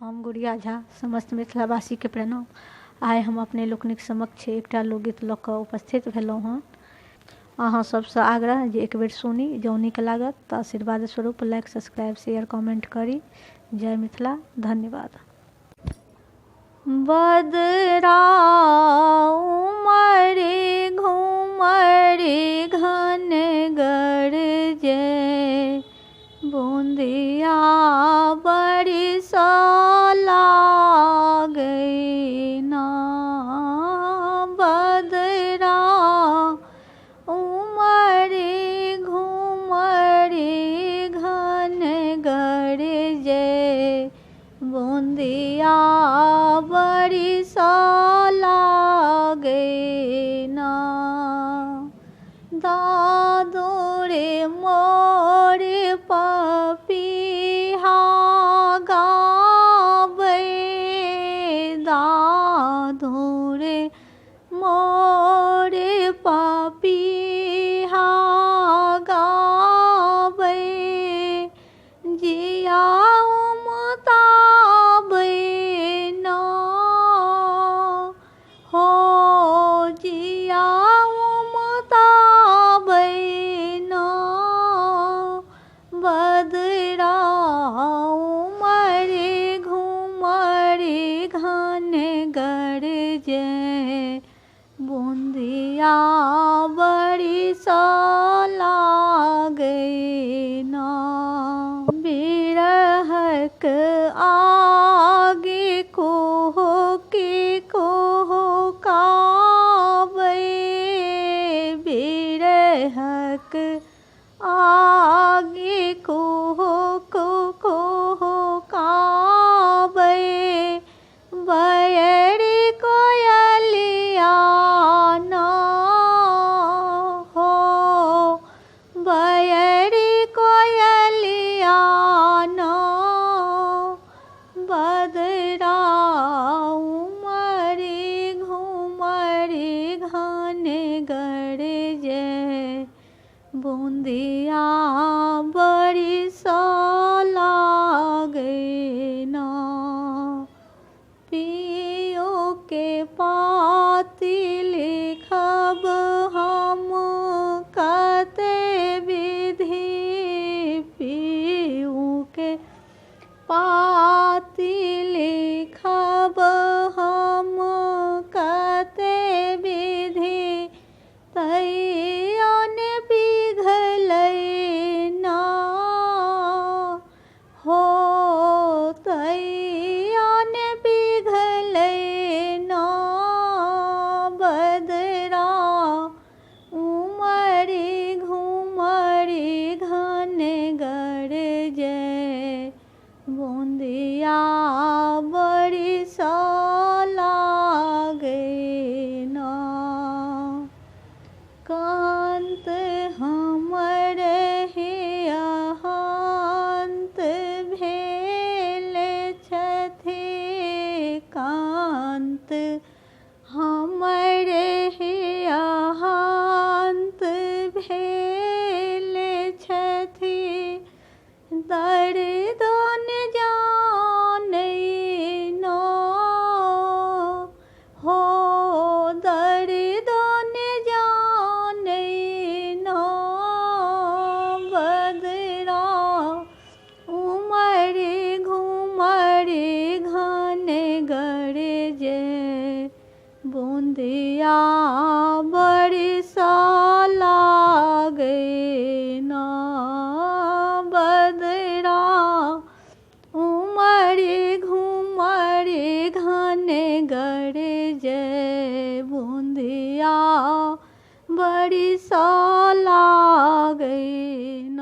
हम गुड़िया झा समस्त मिथिलावासी के प्रणाम। आइ हम अपने लोकनिक समक्ष एकटा लोकगीत लऽ कऽ उपस्थित भेलहुँ हँ। अहाँ सबसँ आग्रह जे एक बेर सुनी, जँ नीक लागत तऽ आशीर्वाद स्वरूप लाइक, सब्सक्राइब, शेयर, कमेंट करी। जय मिथिला, धन्यवाद। बदरा उमरे घुमरे घन गरजे, बूंदिया बरस लागै ना। बदरा उमरे घुमरे घन गरजे, बूंदिया बरस लागै ना। दादो रे मोरे पपीहा गाबै, दादो रे मोरे पपीहा गाबै, जिया उमताबै ना हो, जिया उमताबै ना। बदरा उमरे घुमरे घन गरजे, बूंदिया बरस लागै ना। बिरहक आगे कोहके कोहकाबै, बिरहक आगे कोहकाबै, बयर कोयलिया ना हो, बयर कोयलिया ना। बदरा उमरे घुमरे घन गरजे, बूंदिया बरस लागै ना। पियो के पाती लिखब हम कते विधि, पियो के पाती लिखब हम कते विधि, तैयो ने पिघलै ना हो, तैयो ने पिघलै ना। बदरा उमरे घुमरे घन गरजे, बूंदिया बरस लागै ना। कांत हमर हियहंत भेल छथि, कांत हमर हियहंत भेल छथि, दर्द न जानै ना हो, दर्द न जानै ना। बदरा उमरे घुमरे घन गरजे, बूंदिया बरस लागै ना। बदरा उमरे घुमरे घन गरजे, बूंदिया बरस लागै ना।